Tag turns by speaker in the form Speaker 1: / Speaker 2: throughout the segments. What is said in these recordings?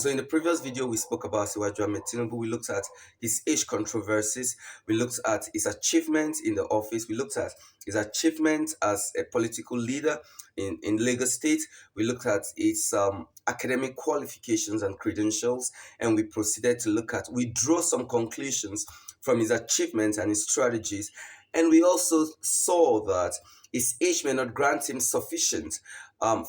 Speaker 1: So in the previous video, we spoke about Siwaju Ahmed Tinubu. We looked at his age controversies. We looked at his achievements in the office. We looked at his achievements as a political leader in Lagos State. We looked at his academic qualifications and credentials. And we proceeded to we draw some conclusions from his achievements and his strategies. And we also saw that his age may not grant him sufficient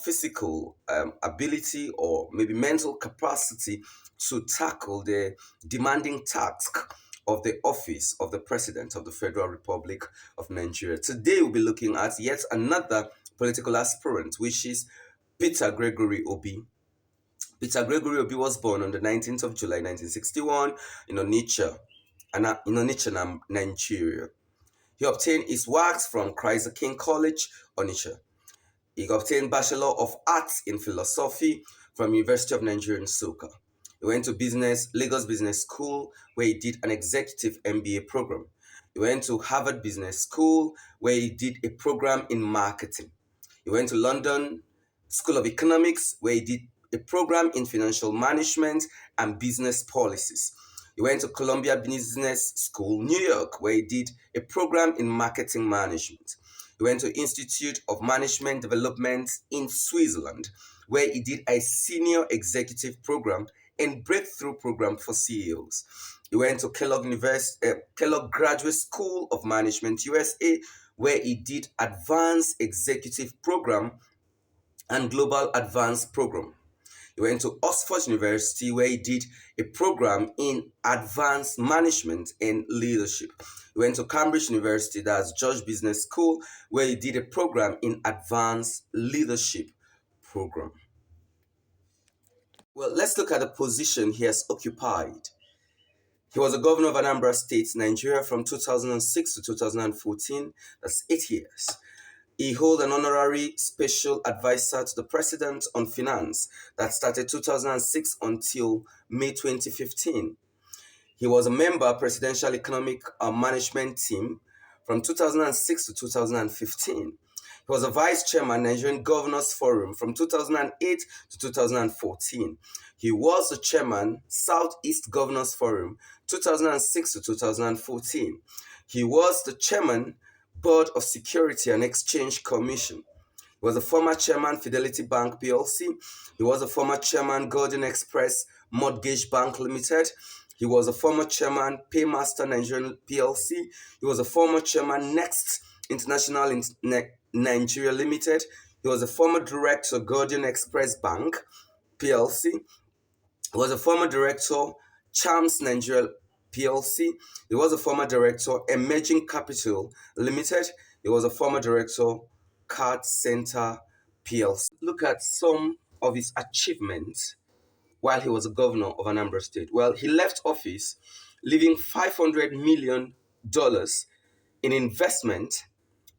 Speaker 1: physical ability or maybe mental capacity to tackle the demanding task of the office of the President of the Federal Republic of Nigeria. Today we'll be looking at yet another political aspirant, which is Peter Gregory Obi. Peter Gregory Obi was born on the 19th of July 1961 in Onitsha, Nigeria. He obtained his works from Christ the King College, Onitsha. He obtained Bachelor of Arts in Philosophy from University of Nigeria in Nsukka. He went to Lagos Business School, where he did an executive MBA program. He went to Harvard Business School, where he did a program in marketing. He went to London School of Economics, where he did a program in financial management and business policies. He went to Columbia Business School, New York, where he did a program in marketing management. He went to Institute of Management Development in Switzerland, where he did a senior executive program and breakthrough program for CEOs. He went to Kellogg Graduate School of Management, USA, where he did advanced executive program and global advanced program. He went to Oxford University, where he did a program in advanced management and leadership. He went to Cambridge University, that's George Business School, where he did a program in advanced leadership program. Well, let's look at the position he has occupied. He was a governor of Anambra State, Nigeria, from 2006 to 2014. That's 8 years. He held an honorary special advisor to the President on Finance that started 2006 until May 2015. He was a member of Presidential Economic Management Team from 2006 to 2015. He was a vice chairman, Nigerian Governors Forum from 2008 to 2014. He was the chairman, Southeast Governors Forum, 2006 to 2014. He was the chairman, Board of Security and Exchange Commission. He was a former chairman, Fidelity Bank PLC. He was a former chairman, Golden Express Mortgage Bank Limited. He was a former chairman, Paymaster Nigeria PLC. He was a former chairman, Next International Nigeria Limited. He was a former director, Golden Express Bank PLC. He was a former director, Charms Nigeria PLC. He was a former director, Emerging Capital Limited. He was a former director, Card Center PLC. Look at some of his achievements while he was a governor of Anambra State. Well, he left office leaving $500 million in investment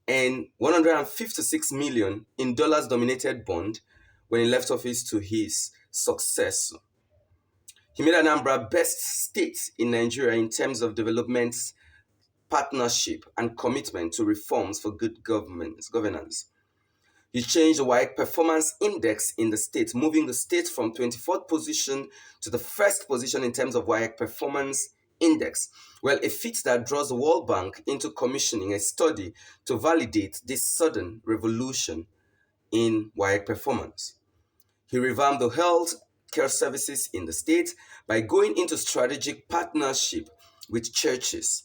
Speaker 1: and $156 million in dollars-dominated bond when he left office to his successor. He made Anambra best state in Nigeria in terms of development, partnership, and commitment to reforms for good governance. He changed the WAEC performance index in the state, moving the state from 24th position to the first position in terms of WAEC performance index. Well, a feat that draws the World Bank into commissioning a study to validate this sudden revolution in WAEC performance. He revamped the health care services in the state by going into strategic partnership with churches,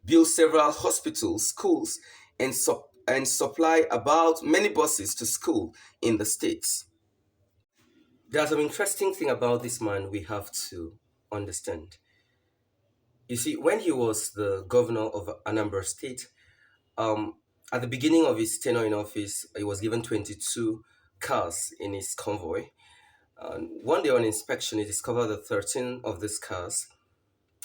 Speaker 1: built several hospitals, schools, and supply about many buses to school in the states. There's an interesting thing about this man we have to understand. You see, when he was the governor of Anambra State, at the beginning of his tenure in office, he was given 22 cars in his convoy. One day on inspection, he discovered that 13 of these cars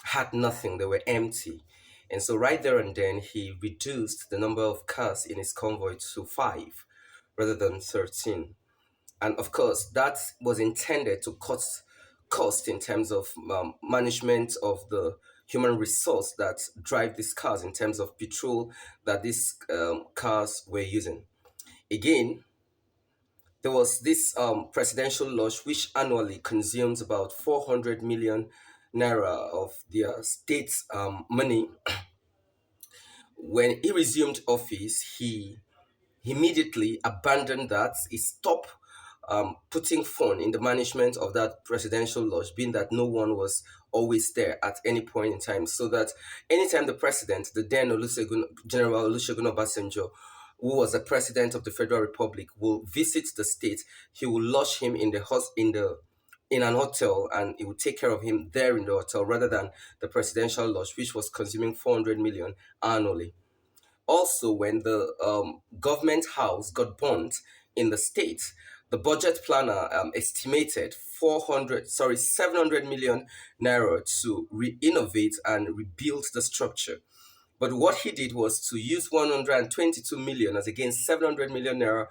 Speaker 1: had nothing, they were empty. And so right there and then, he reduced the number of cars in his convoy to 5 rather than 13. And of course, that was intended to cut cost in terms of management of the human resource that drive these cars in terms of petrol that these cars were using. Again, there was this presidential lodge which annually consumes about 400 million naira of their state's money. When he resumed office, he immediately abandoned that. He stopped putting fund in the management of that presidential lodge, being that no one was always there at any point in time. So that anytime the president, the then General Olusegun Obasanjo, who was the president of the Federal Republic, will visit the state, he will lodge him in in an hotel, and he would take care of him there in the hotel rather than the presidential lodge, which was consuming 400 million annually. Also, when the government house got burnt in the state, the budget planner estimated 700 million naira to re-innovate and rebuild the structure. But what he did was to use 122 million as against 700 million naira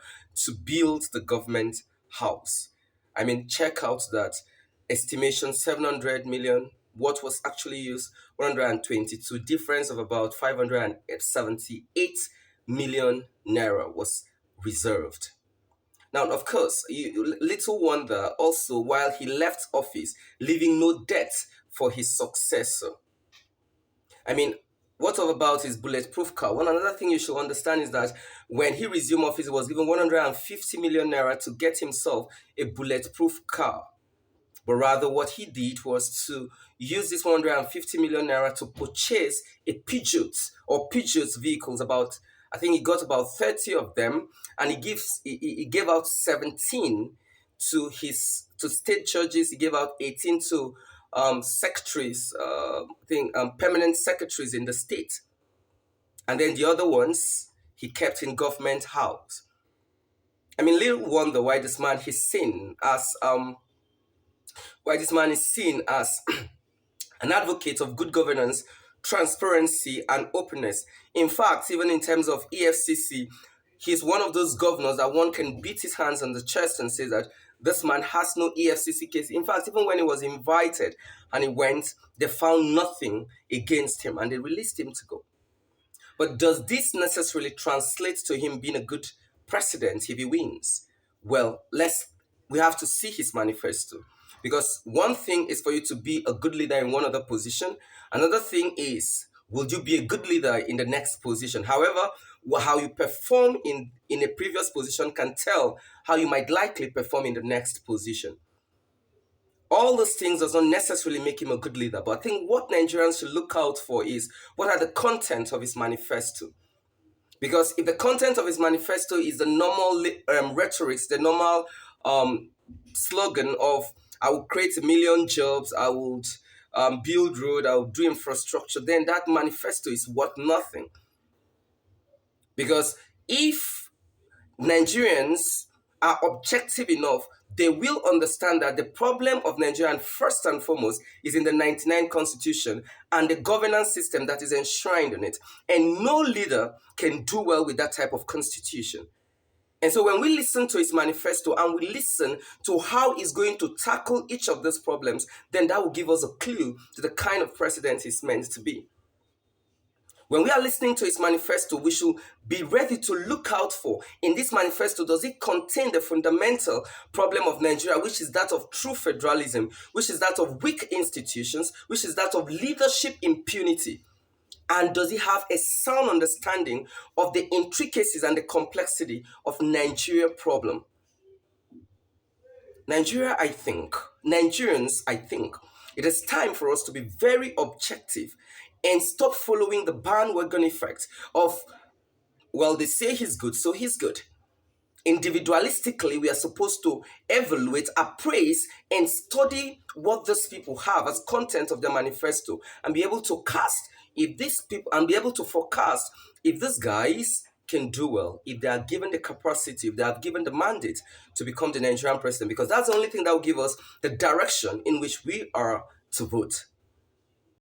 Speaker 1: to build the government house. I mean, check out that estimation: 700 million. What was actually used? 122. Difference of about 578 million naira was reserved. Now, of course, little wonder also, while he left office, leaving no debt for his successor. I mean, what about his bulletproof car? One another thing you should understand is that when he resumed office, he was given 150 million naira to get himself a bulletproof car. But rather, what he did was to use this 150 million naira to purchase a Peugeot vehicles. About, I think he got about 30 of them, and he gave out 17 to state judges. He gave out 18 to secretaries, permanent secretaries in the state, and then the other ones he kept in government house. I mean, little wonder why this man is seen as an advocate of good governance, transparency, and openness. In fact, even in terms of EFCC, he's one of those governors that one can beat his hands on the chest and say that this man has no EFCC case. In fact, even when he was invited and he went, they found nothing against him and they released him to go. But does this necessarily translate to him being a good president if he wins? Well, we have to see his manifesto. Because one thing is for you to be a good leader in one other position. Another thing is, will you be a good leader in the next position? However, how you perform in a previous position can tell how you might likely perform in the next position. All those things does not necessarily make him a good leader, but I think what Nigerians should look out for is what are the contents of his manifesto. Because if the content of his manifesto is the normal rhetorics, the normal slogan of I will create 1 million jobs, I would build road, I will do infrastructure, then that manifesto is worth nothing. Because if Nigerians are objective enough, they will understand that the problem of Nigeria, first and foremost, is in the 99 Constitution and the governance system that is enshrined in it. And no leader can do well with that type of constitution. And so when we listen to his manifesto and we listen to how he's going to tackle each of these problems, then that will give us a clue to the kind of president he's meant to be. When we are listening to his manifesto, we should be ready to look out for, in this manifesto, does it contain the fundamental problem of Nigeria, which is that of true federalism, which is that of weak institutions, which is that of leadership impunity? And does he have a sound understanding of the intricacies and the complexity of Nigeria problem? Nigerians, I think, it is time for us to be very objective and stop following the bandwagon effect of, well, they say he's good, so he's good. Individualistically, we are supposed to evaluate, appraise, and study what these people have as content of their manifesto and be able to be able to forecast if these guys can do well, if they are given the capacity, if they are given the mandate to become the Nigerian president, because that's the only thing that will give us the direction in which we are to vote.